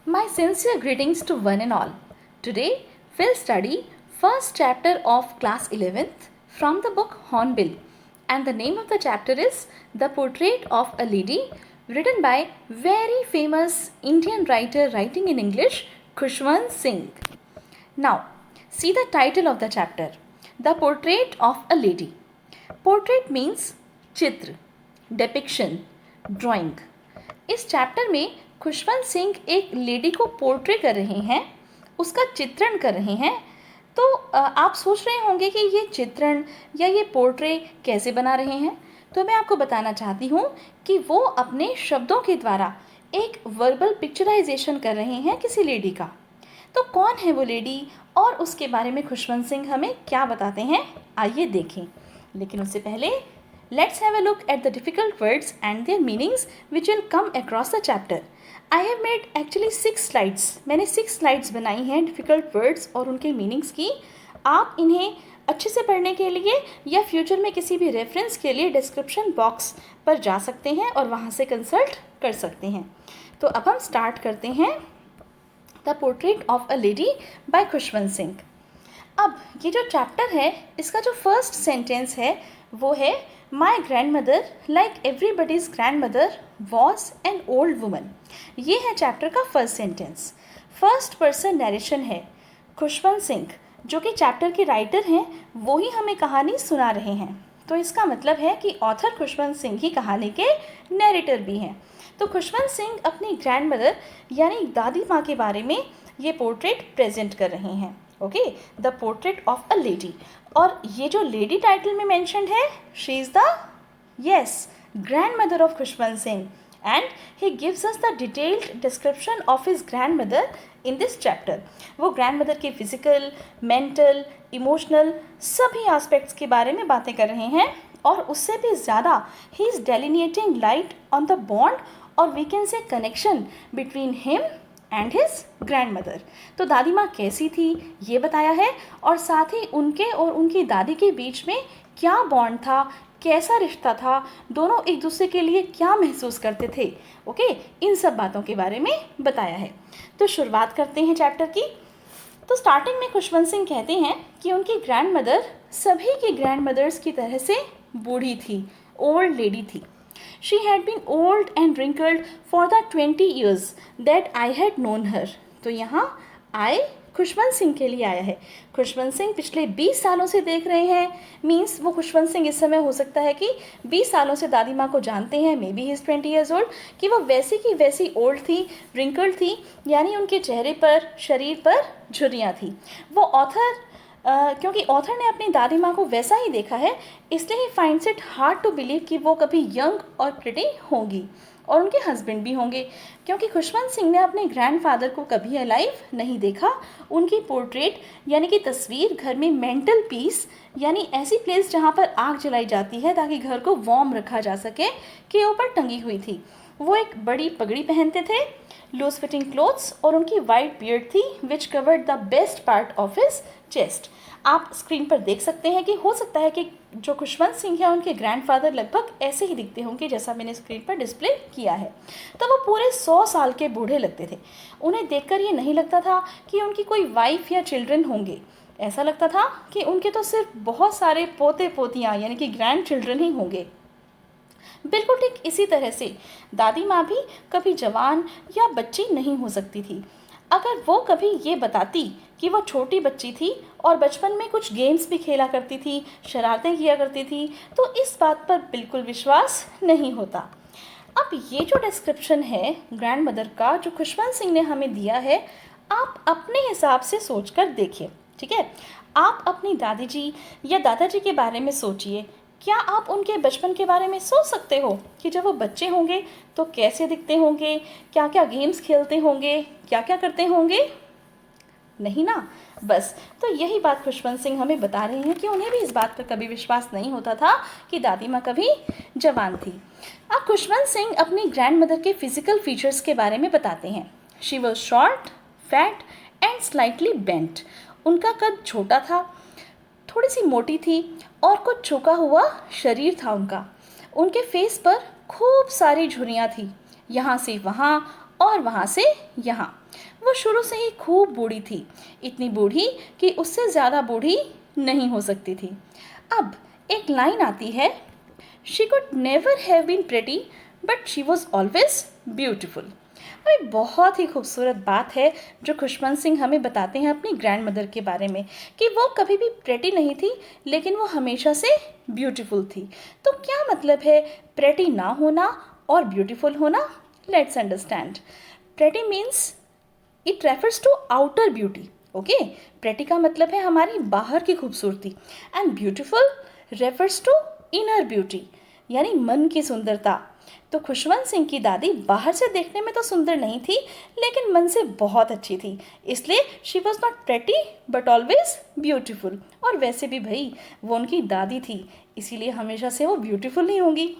My sincere greetings to one and all. Today, we'll study first chapter of class 11th from the book Hornbill, and the name of the chapter is The Portrait of a Lady, written by very famous Indian writer writing in English, Khushwant Singh. Now, see the title of the chapter, The Portrait of a Lady. Portrait means चित्र, depiction, drawing. इस chapter में खुशवंत सिंह एक lady को portray कर रहे हैं, उसका चित्रण कर रहे हैं। तो आप सोच रहे होंगे कि ये चित्रण या ये पोर्ट्रे कैसे बना रहे हैं। तो मैं आपको बताना चाहती हूँ कि वो अपने शब्दों के द्वारा एक वर्बल पिक्चराइजेशन कर रहे हैं किसी लेडी का। तो कौन है वो लेडी और उसके बारे में खुशवंत सिंह हमें क्या बताते हैं, आइए देखें। लेकिन उससे पहले let's have a look at the difficult words and their meanings which will come across the chapter. I have made actually 6 slides. मैंने 6 slides बनाई हैं difficult words और उनके meanings की। आप इन्हें अच्छे से पढ़ने के लिए या फ्यूचर में किसी भी रेफरेंस के लिए डिस्क्रिप्शन बॉक्स पर जा सकते हैं और वहाँ से कंसल्ट कर सकते हैं। तो अब हम स्टार्ट करते हैं the portrait of a lady by Khushwant Singh. अब ये जो चैप्टर है इसका जो फर्स्ट सेंटेंस है वो है My grandmother, like everybody's grandmother, was an old woman. ये है चैप्टर का first sentence. First person narration है। खुशवंत सिंह जो कि चैप्टर के राइटर हैं वो ही हमें कहानी सुना रहे हैं। तो इसका मतलब है कि ऑथर खुशवंत सिंह ही कहानी के नैरेटर भी हैं। तो खुशवंत सिंह अपनी ग्रैंडमदर यानी दादी माँ के बारे में ये पोर्ट्रेट प्रेजेंट कर रहे हैं। Okay, the portrait of a lady. और ये जो लेडी टाइटल में मेंशन्ड है, she is the grandmother of Khushwant Singh, and he gives us the detailed description of his grandmother in this chapter. वो ग्रैंडमदर के फिजिकल, मेंटल, इमोशनल सभी aspects के बारे में बातें कर रहे हैं। और उससे भी ज़्यादा he is delineating light on the bond और we can say connection between him and his grandmother. तो दादी माँ कैसी थी ये बताया है और साथ ही उनके और उनकी दादी के बीच में क्या बॉन्ड था, कैसा रिश्ता था, दोनों एक दूसरे के लिए क्या महसूस करते थे। ओके, इन सब बातों के बारे में बताया है। तो शुरुआत करते हैं चैप्टर की। तो स्टार्टिंग में खुशवंत सिंह कहते हैं कि उनकी ग्रैंडमदर सभी की ग्रैंडमदर्स की तरह से बूढ़ी थी, ओल्ड लेडी थी। She had been old and wrinkled for the 20 years that I had known her. तो यहाँ I खुशवंत सिंह के लिए आया है। खुशवंत सिंह पिछले 20 सालों से देख रहे हैं। मीन्स वो खुशवंत सिंह इस समय हो सकता है कि 20 सालों से दादी माँ को जानते हैं, may be he is 20 years old, कि वो वैसी की वैसी ओल्ड थी, रिंकल्ड थी, यानी उनके चेहरे पर, शरीर पर झुर्रियाँ थी। वो ऑथर क्योंकि ऑथर ने अपनी दादी माँ को वैसा ही देखा है, इसलिए ही finds it hard to believe कि वो कभी यंग और प्रिटी होंगी और उनके हस्बैंड भी होंगे, क्योंकि खुशवंत सिंह ने अपने ग्रैंडफादर को कभी अलाइव नहीं देखा। उनकी पोर्ट्रेट यानी कि तस्वीर घर में मेंटल पीस यानी ऐसी प्लेस जहाँ पर आग जलाई जाती है ताकि घर को वार्म रखा जा सके के ऊपर टंगी हुई थी। वो एक बड़ी पगड़ी पहनते थे, लूज फिटिंग क्लोथ्स, और उनकी वाइट बियर्ड थी which covered the best part of his chest. आप स्क्रीन पर देख सकते हैं कि हो सकता है कि जो खुशवंत सिंह है उनके ग्रैंडफादर लगभग ऐसे ही दिखते होंगे जैसा मैंने स्क्रीन पर डिस्प्ले किया है। तो वो पूरे 100 साल के बूढ़े लगते थे। उन्हें देखकर ये नहीं लगता था कि उनकी कोई वाइफ या चिल्ड्रन होंगे। ऐसा लगता था कि उनके तो सिर्फ बहुत सारे पोते पोतियाँ यानी कि ग्रैंड चिल्ड्रन ही होंगे। बिल्कुल ठीक इसी तरह से दादी माँ भी कभी जवान या बच्ची नहीं हो सकती थी। अगर वो कभी ये बताती कि वो छोटी बच्ची थी और बचपन में कुछ गेम्स भी खेला करती थी, शरारतें किया करती थी, तो इस बात पर बिल्कुल विश्वास नहीं होता। अब ये जो डिस्क्रिप्शन है ग्रैंडमदर का जो खुशवंत सिंह ने हमें दिया है, आप अपने हिसाब से सोचकर देखिए। ठीक है, आप अपनी दादी जी या दादाजी के बारे में सोचिए। क्या आप उनके बचपन के बारे में सोच सकते हो कि जब वो बच्चे होंगे तो कैसे दिखते होंगे, क्या क्या गेम्स खेलते होंगे, क्या क्या करते होंगे? नहीं ना। बस तो यही बात खुशवंत सिंह हमें बता रहे हैं कि उन्हें भी इस बात पर कभी विश्वास नहीं होता था कि दादी माँ कभी जवान थी। अब खुशवंत सिंह अपनी ग्रैंडमदर के फिजिकल फीचर्स के बारे में बताते हैं। She was short, fat and slightly bent. उनका कद छोटा था, थोड़ी सी मोटी थी और कुछ झुका हुआ शरीर था उनका। उनके फेस पर खूब सारी झुर्रियाँ थी, यहाँ से वहाँ और वहाँ से यहाँ। वो शुरू से ही खूब बूढ़ी थी, इतनी बूढ़ी कि उससे ज़्यादा बूढ़ी नहीं हो सकती थी। अब एक लाइन आती है, she could never have been pretty but she was always beautiful. अभी बहुत ही खूबसूरत बात है जो खुशवंत सिंह हमें बताते हैं अपनी ग्रैंड मदर के बारे में, कि वो कभी भी प्रेटी नहीं थी लेकिन वो हमेशा से ब्यूटीफुल थी। तो क्या मतलब है प्रेटी ना होना और ब्यूटीफुल होना? Let's understand. Pretty means it refers to outer beauty. Okay, pretty का मतलब है हमारी बाहर की खूबसूरती, and beautiful refers to inner beauty, यानी मन की सुंदरता। तो खुशवंत सिंह की दादी बाहर से देखने में तो सुंदर नहीं थी लेकिन मन से बहुत अच्छी थी, इसलिए she was not pretty but always beautiful. और वैसे भी भाई वो उनकी दादी थी, इसीलिए हमेशा से वो ब्यूटीफुल ही होंगी।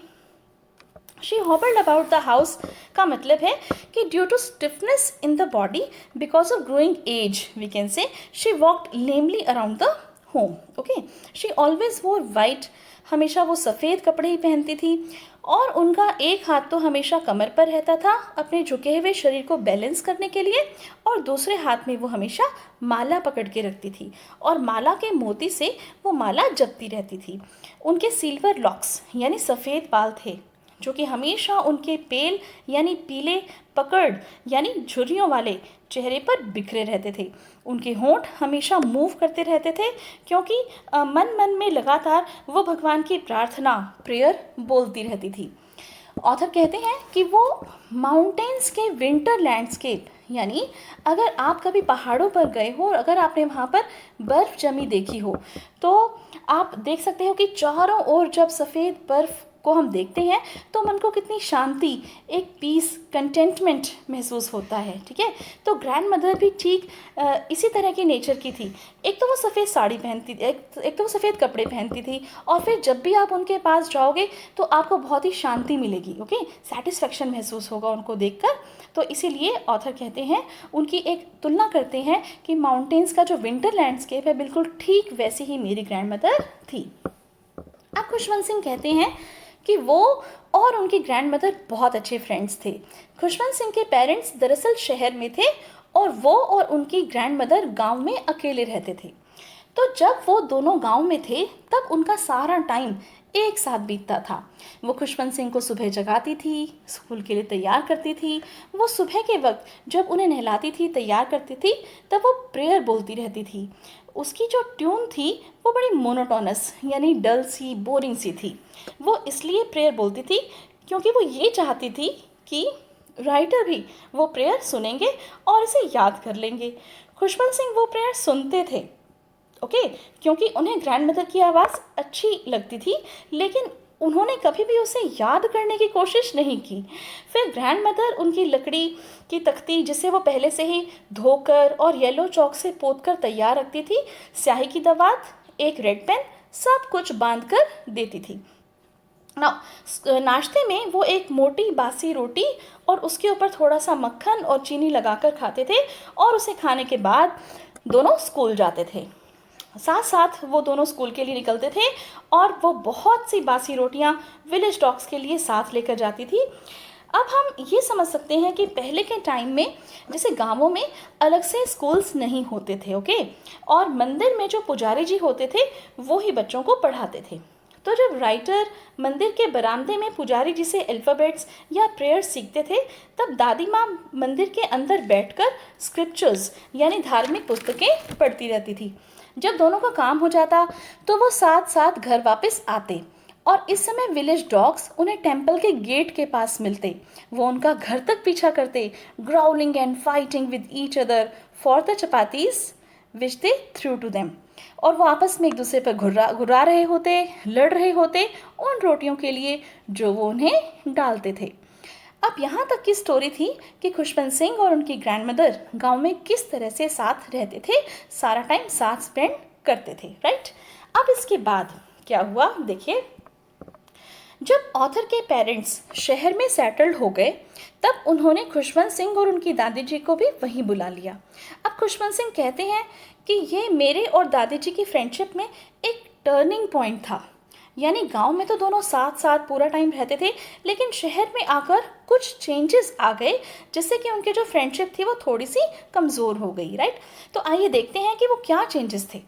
She hobbled about the house का मतलब है कि due to stiffness in the body because of growing age we can say she walked lamely around the home. Okay, she always wore white, हमेशा वो सफ़ेद कपड़े ही पहनती थी, और उनका एक हाथ तो हमेशा कमर पर रहता था अपने झुके हुए शरीर को बैलेंस करने के लिए, और दूसरे हाथ में वो हमेशा माला पकड़ के रखती थी और माला के मोती से वो माला जपती रहती थी। उनके सिल्वर लॉक्स यानी सफ़ेद बाल थे जो कि हमेशा उनके पेल यानी पीले पकड़ यानी झुर्रियों वाले चेहरे पर बिखरे रहते थे। उनके होंठ हमेशा मूव करते रहते थे क्योंकि मन मन में लगातार वो भगवान की प्रार्थना प्रेयर बोलती रहती थी। ऑथर कहते हैं कि वो माउंटेन्स के विंटर लैंडस्केप, यानी अगर आप कभी पहाड़ों पर गए हो और अगर आपने वहाँ पर बर्फ़ जमी देखी हो तो आप देख सकते हो कि चारों ओर जब सफ़ेद बर्फ़ को हम देखते हैं तो मन को कितनी शांति, एक पीस, कंटेंटमेंट महसूस होता है। ठीक है, तो ग्रैंड मदर भी ठीक इसी तरह की नेचर की थी। एक तो वो सफ़ेद साड़ी पहनती थी, एक तो वो सफ़ेद कपड़े पहनती थी, और फिर जब भी आप उनके पास जाओगे तो आपको बहुत ही शांति मिलेगी। ओके, सेटिस्फेक्शन महसूस होगा उनको देखकर। तो इसीलिए ऑथर कहते हैं, उनकी एक तुलना करते हैं कि माउंटेन्स का जो विंटर लैंडस्केप है बिल्कुल ठीक वैसी ही मेरी ग्रैंड मदर थी। अब खुशवंत सिंह कहते हैं कि वो और उनकी ग्रैंड मदर बहुत अच्छे फ्रेंड्स थे। खुशवंत सिंह के पेरेंट्स दरअसल शहर में थे और वो और उनकी ग्रैंड मदर गांव में अकेले रहते थे। तो जब वो दोनों गांव में थे तब उनका सारा टाइम एक साथ बीतता था। वो खुशवंत सिंह को सुबह जगाती थी, स्कूल के लिए तैयार करती थी। वो सुबह के वक्त जब उन्हें नहलाती थी, तैयार करती थी, तब वो प्रेयर बोलती रहती थी। उसकी जो ट्यून थी वो बड़ी मोनोटोनस यानी डल सी, बोरिंग सी थी। वो इसलिए प्रेयर बोलती थी क्योंकि वो ये चाहती थी कि राइटर भी वो प्रेयर सुनेंगे और इसे याद कर लेंगे। खुशवंत सिंह वो प्रेयर सुनते थे, ओके, क्योंकि उन्हें ग्रैंड मदर की आवाज़ अच्छी लगती थी, लेकिन उन्होंने कभी भी उसे याद करने की कोशिश नहीं की। फिर ग्रैंड मदर उनकी लकड़ी की तख्ती, जिसे वो पहले से ही धोकर और येलो चौक से पोत कर तैयार रखती थी, स्याही की दवात, एक रेड पेन, सब कुछ बांध कर देती थी। नाश्ते में वो एक मोटी बासी रोटी और उसके ऊपर थोड़ा सा मक्खन और चीनी लगाकर खाते थे, और उसे खाने के बाद दोनों स्कूल जाते थे। साथ साथ वो दोनों स्कूल के लिए निकलते थे और वो बहुत सी बासी रोटियां विलेज डॉग्स के लिए साथ लेकर जाती थी। अब हम ये समझ सकते हैं कि पहले के टाइम में जैसे गांवों में अलग से स्कूल्स नहीं होते थे, ओके, और मंदिर में जो पुजारी जी होते थे वो ही बच्चों को पढ़ाते थे। तो जब राइटर मंदिर के बरामदे में पुजारी जी से अल्फ़ाबेट्स या प्रेयर्स सीखते थे, तब दादी माँ मंदिर के अंदर बैठकर स्क्रिप्चर्स यानी धार्मिक पुस्तकें पढ़ती रहती थी। जब दोनों का काम हो जाता तो वो साथ साथ घर वापस आते, और इस समय विलेज डॉग्स उन्हें टेम्पल के गेट के पास मिलते। वो उनका घर तक पीछा करते, growling and fighting with each other for the chapatis which they threw to them. और वो आपस में एक दूसरे पर घुरा रहे होते, लड़ रहे होते उन रोटियों के लिए जो वो उन्हें डालते थे। अब यहाँ तक की स्टोरी थी कि खुशवंत सिंह और उनकी ग्रैंड मदर गाँव में किस तरह से साथ रहते थे, सारा टाइम साथ स्पेंड करते थे, राइट। अब इसके बाद क्या हुआ देखिए, जब ऑथर के पेरेंट्स शहर में सेटल्ड हो गए तब उन्होंने खुशवंत सिंह और उनकी दादी जी को भी वहीं बुला लिया। अब खुशवंत सिंह कहते हैं कि ये मेरे और दादी जी की फ्रेंडशिप में एक टर्निंग पॉइंट था। यानी गांव में तो दोनों साथ साथ पूरा टाइम रहते थे, लेकिन शहर में आकर कुछ चेंजेस आ गए, जिससे कि उनकी जो फ्रेंडशिप थी वो थोड़ी सी कमज़ोर हो गई, राइट। तो आइए देखते हैं कि वो क्या चेंजेस थे।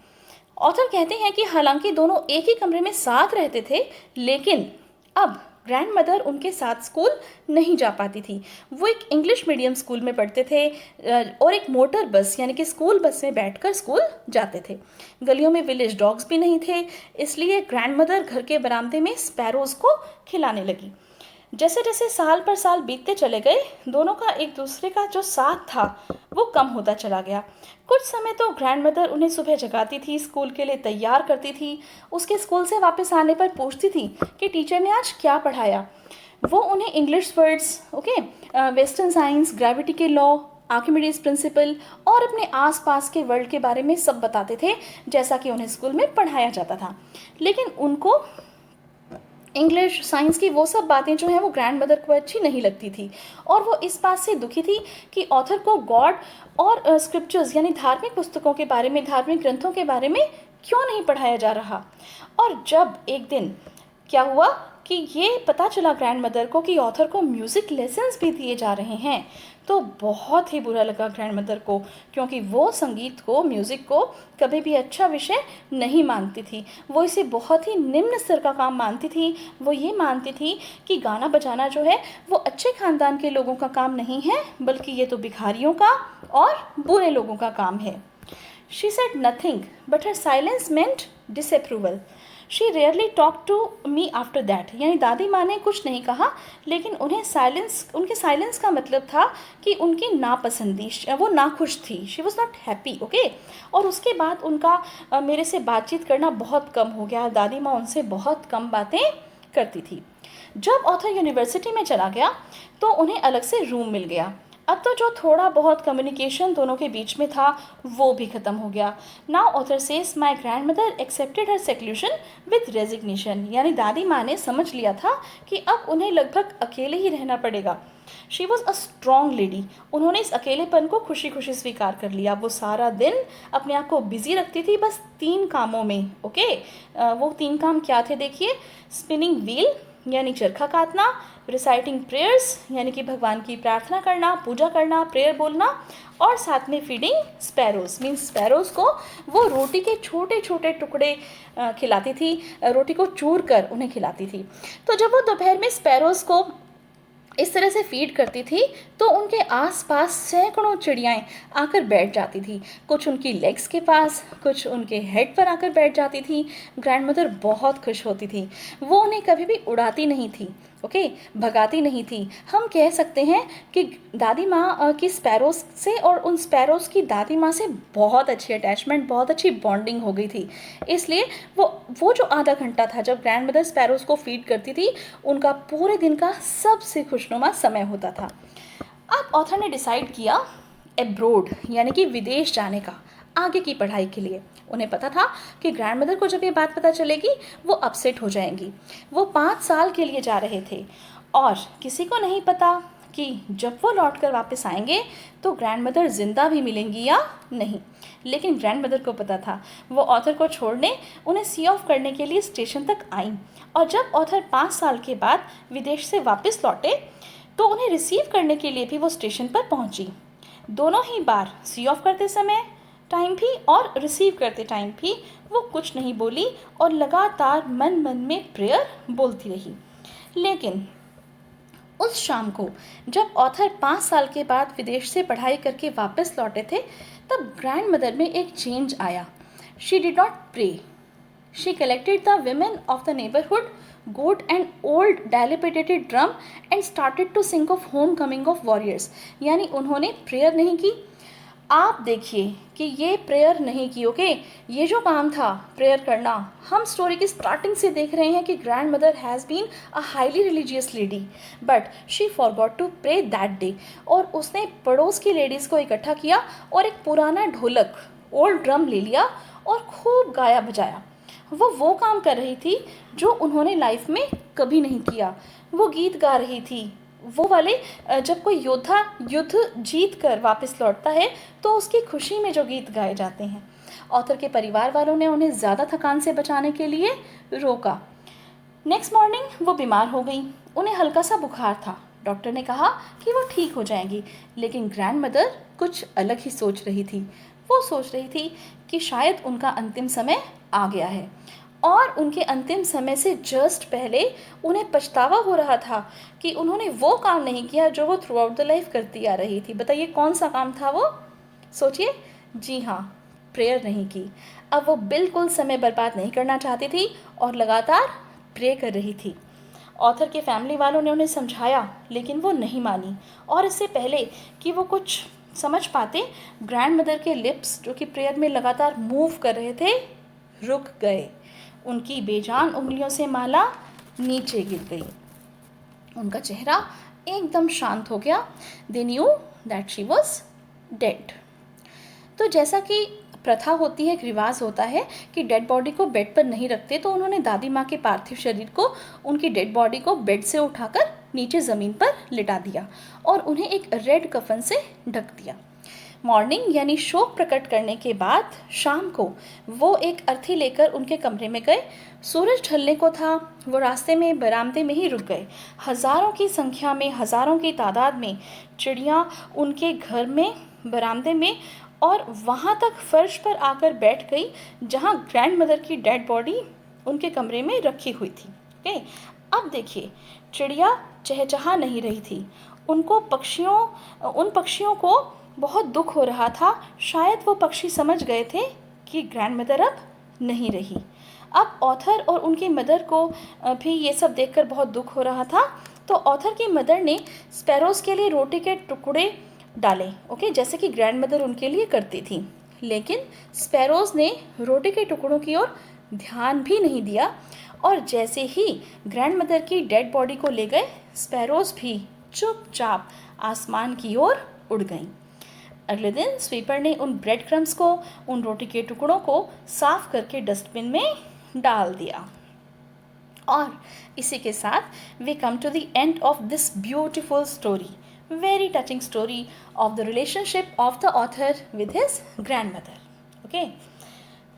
ऑथर कहते हैं कि हालांकि दोनों एक ही कमरे में साथ रहते थे, लेकिन अब ग्रैंड मदर उनके साथ स्कूल नहीं जा पाती थी। वो एक इंग्लिश मीडियम स्कूल में पढ़ते थे और एक मोटर बस यानी कि स्कूल बस में बैठकर स्कूल जाते थे। गलियों में विलेज डॉग्स भी नहीं थे, इसलिए ग्रैंड मदर घर के बरामदे में स्पैरोज़ को खिलाने लगी। जैसे जैसे साल पर साल बीतते चले गए, दोनों का एक दूसरे का जो साथ था वो कम होता चला गया। कुछ समय तो ग्रैंड मदर उन्हें सुबह जगाती थी, स्कूल के लिए तैयार करती थी, उसके स्कूल से वापस आने पर पूछती थी कि टीचर ने आज क्या पढ़ाया। वो उन्हें English words, western science, gravity के लॉ, आर्किमिडीज प्रिंसिपल और अपने आसपास के वर्ल्ड के बारे में सब बताते थे, जैसा कि उन्हें स्कूल में पढ़ाया जाता था। लेकिन उनको इंग्लिश साइंस की वो सब बातें जो हैं वो ग्रैंड मदर को अच्छी नहीं लगती थी, और वो इस बात से दुखी थी कि ऑथर को गॉड और स्क्रिप्चर्स यानी धार्मिक पुस्तकों के बारे में, धार्मिक ग्रंथों के बारे में क्यों नहीं पढ़ाया जा रहा। और जब एक दिन क्या हुआ कि ये पता चला ग्रैंड मदर को कि ऑथर को म्यूज़िक लेसन्स भी दिए जा रहे हैं, तो बहुत ही बुरा लगा ग्रैंड मदर को, क्योंकि वो संगीत को, म्यूज़िक को कभी भी अच्छा विषय नहीं मानती थी। वो इसे बहुत ही निम्न स्तर का काम मानती थी। वो ये मानती थी कि गाना बजाना जो है वो अच्छे खानदान के लोगों का काम नहीं है, बल्कि ये तो भिखारियों का और बुरे लोगों का काम है। She said nothing, but her silence meant disapproval. She rarely talked to me after that. यानी दादी माँ ने कुछ नहीं कहा, लेकिन उनके साइलेंस का मतलब था कि उनकी नापसंदी, वो नाखुश थी। She was not happy, okay? और उसके बाद उनका मेरे से बातचीत करना बहुत कम हो गया। दादी माँ उनसे बहुत कम बातें करती थी। जब ऑथर यूनिवर्सिटी में चला गया तो उन्हें अलग से रूम मिल गया। अब तो जो थोड़ा बहुत कम्युनिकेशन दोनों के बीच में था वो भी ख़त्म हो गया। Now author says my grand mother accepted her seclusion with resignation. यानी दादी माँ ने समझ लिया था कि अब उन्हें लगभग अकेले ही रहना पड़ेगा। She was a strong lady. उन्होंने इस अकेलेपन को खुशी खुशी स्वीकार कर लिया। वो सारा दिन अपने आप को बिजी रखती थी बस 3 कामों में, ओके। वो 3 काम क्या थे देखिए। स्पिनिंग व्हील यानी चरखा काटना, रिसाइटिंग प्रेयर्स यानी कि भगवान की प्रार्थना करना, पूजा करना, प्रेयर बोलना, और साथ में फीडिंग स्पैरोज मीन्स स्पैरोज को वो रोटी के छोटे छोटे टुकड़े खिलाती थी, रोटी को चूर कर उन्हें खिलाती थी। तो जब वो दोपहर में स्पैरोज को इस तरह से फीड करती थी तो उनके आसपास सैकड़ों चिड़ियाएँ आकर बैठ जाती थी। कुछ उनकी लेग्स के पास, कुछ उनके हेड पर आकर बैठ जाती थी। ग्रैंड मदर बहुत खुश होती थी। वो उन्हें कभी भी उड़ाती नहीं थी, ओके, भगाती नहीं थी। हम कह सकते हैं कि दादी माँ की स्पैरोज से और उन स्पैरोज की दादी माँ से बहुत अच्छी अटैचमेंट, बहुत अच्छी बॉन्डिंग हो गई थी। इसलिए वो जो आधा घंटा था जब ग्रैंड मदर स्पैरोज को फीड करती थी, उनका पूरे दिन का सबसे खुशनुमा समय होता था। अब ऑथर ने डिसाइड किया एब्रोड यानी कि विदेश जाने का, आगे की पढ़ाई के लिए। उन्हें पता था कि ग्रैंड मदर को जब ये बात पता चलेगी वो अपसेट हो जाएंगी। वो 5 साल के लिए जा रहे थे और किसी को नहीं पता कि जब वो लौट कर वापस आएंगे तो ग्रैंड मदर ज़िंदा भी मिलेंगी या नहीं। लेकिन ग्रैंड मदर को पता था। वो ऑथर को छोड़ने, उन्हें सी ऑफ करने के लिए स्टेशन तक आई, और जब ऑथर 5 साल के बाद विदेश से वापस लौटे तो उन्हें रिसीव करने के लिए भी वो स्टेशन पर पहुंची। दोनों ही बार सी ऑफ करते समय टाइम भी और रिसीव करते टाइम भी वो कुछ नहीं बोली और लगातार मन मन में प्रेयर बोलती रही। लेकिन उस शाम को जब ऑथर 5 साल के बाद विदेश से पढ़ाई करके वापस लौटे थे, तब ग्रैंड मदर में एक चेंज आया। She did not pray. She collected the women of the neighborhood, got an old dilapidated drum and started to sing of homecoming of warriors। यानी उन्होंने प्रेयर नहीं की। आप देखिए कि ये प्रेयर नहीं की, ओके। ये जो काम था प्रेयर करना, हम स्टोरी की स्टार्टिंग से देख रहे हैं कि grandmother has been a highly religious lady, but she forgot to pray that day. और उसने पड़ोस की लेडीज़ को इकट्ठा किया और एक पुराना ढोलक, ओल्ड ड्रम ले लिया और खूब गाया बजाया। वो काम कर रही थी जो उन्होंने लाइफ में कभी नहीं किया। वो गीत गा रही थी, वो वाले जब कोई योद्धा युद्ध जीत कर वापस लौटता है तो उसकी खुशी में जो गीत गाए जाते हैं। ऑथर के परिवार वालों ने उन्हें ज़्यादा थकान से बचाने के लिए रोका। नेक्स्ट मॉर्निंग वो बीमार हो गई, उन्हें हल्का सा बुखार था। डॉक्टर ने कहा कि वो ठीक हो जाएंगी, लेकिन ग्रैंड मदर कुछ अलग ही सोच रही थी। वो सोच रही थी कि शायद उनका अंतिम समय आ गया है, और उनके अंतिम समय से जस्ट पहले उन्हें पछतावा हो रहा था कि उन्होंने वो काम नहीं किया जो वो थ्रू आउट द लाइफ करती आ रही थी। बताइए कौन सा काम था वो? सोचिए। जी हाँ, प्रेयर नहीं की। अब वो बिल्कुल समय बर्बाद नहीं करना चाहती थी और लगातार प्रे कर रही थी। ऑथर के फैमिली वालों ने उन्हें समझाया, लेकिन वो नहीं मानी, और इससे पहले कि वो कुछ समझ पाते, ग्रैंड मदर के लिप्स जो कि प्रेयर में लगातार मूव कर रहे थे रुक गए। उनकी बेजान उंगलियों से माला नीचे गिर गई। उनका चेहरा एकदम शांत हो गया। They knew that she was dead. तो जैसा कि प्रथा होती है, एक रिवाज होता है कि डेड बॉडी को बेड पर नहीं रखते, तो उन्होंने दादी माँ के पार्थिव शरीर को, उनकी डेड बॉडी को बेड से उठाकर नीचे ज़मीन पर लिटा दिया और उन्हें एक रेड कफन से ढक दिया। मॉर्निंग यानी शोक प्रकट करने के बाद शाम को वो एक अर्थी लेकर उनके कमरे में गए। सूरज ढलने को था। वो रास्ते में बरामदे में ही रुक गए। हज़ारों की संख्या में, हज़ारों की तादाद में चिड़िया उनके घर में, बरामदे में और वहाँ तक फर्श पर आकर बैठ गई जहाँ ग्रैंड मदर की डेड बॉडी उनके कमरे में रखी हुई थी। ओके, अब देखिए, चिड़िया चहचहा नहीं रही थी। उन पक्षियों को बहुत दुख हो रहा था। शायद वो पक्षी समझ गए थे कि ग्रैंड मदर अब नहीं रही। अब ऑथर और उनकी मदर को भी ये सब देखकर बहुत दुख हो रहा था। तो ऑथर की मदर ने स्पैरोज़ के लिए रोटी के टुकड़े डाले, ओके, जैसे कि ग्रैंड मदर उनके लिए करती थी। लेकिन स्पैरोज़ ने रोटी के टुकड़ों की ओर ध्यान भी नहीं दिया, और जैसे ही ग्रैंड मदर की डेड बॉडी को ले गए, स्पैरोज़ भी चुपचाप आसमान की ओर उड़ गईं। अगले दिन स्वीपर ने उन ब्रेड क्रम्स को, उन रोटी के टुकड़ों को साफ करके डस्टबिन में डाल दिया। और इसी के साथ we come to the end of this beautiful story, very touching story of the relationship of the author with his grandmother. Okay,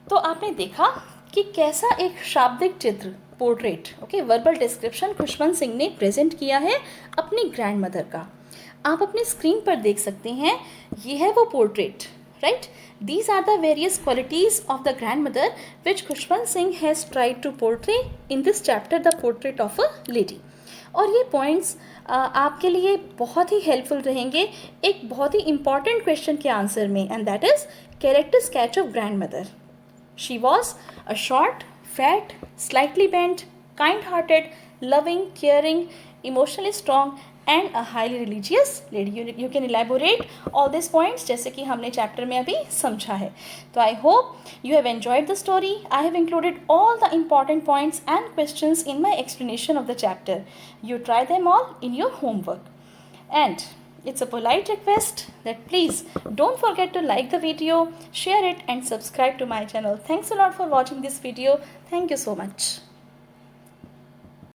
तो आपने देखा कि कैसा एक शाब्दिक चित्र, portrait, okay, verbal description Khushwant Singh ने प्रेजेंट किया है अपनी ग्रैंड मदर का। आप अपनी स्क्रीन पर देख सकते हैं, ये है वो portrait, right? These are the various qualities of the grandmother which Khushwant Singh has tried to portray in this chapter, the portrait of a lady. और ये पॉइंट्स आपके लिए बहुत ही हेल्पफुल रहेंगे एक बहुत ही इम्पॉर्टेंट क्वेश्चन के आंसर में, and that is character sketch of grand mother. She was a short, fat, slightly bent, kind hearted, loving, caring, emotionally strong and a highly religious lady. You can elaborate all these points जैसे कि हमने chapter में अभी समझा है. तो I hope you have enjoyed the story. I have included all the important points and questions in my explanation of the chapter. You try them all in your homework. And it's a polite request that please don't forget to like the video, share it and subscribe to my channel. Thanks a lot for watching this video. Thank you so much.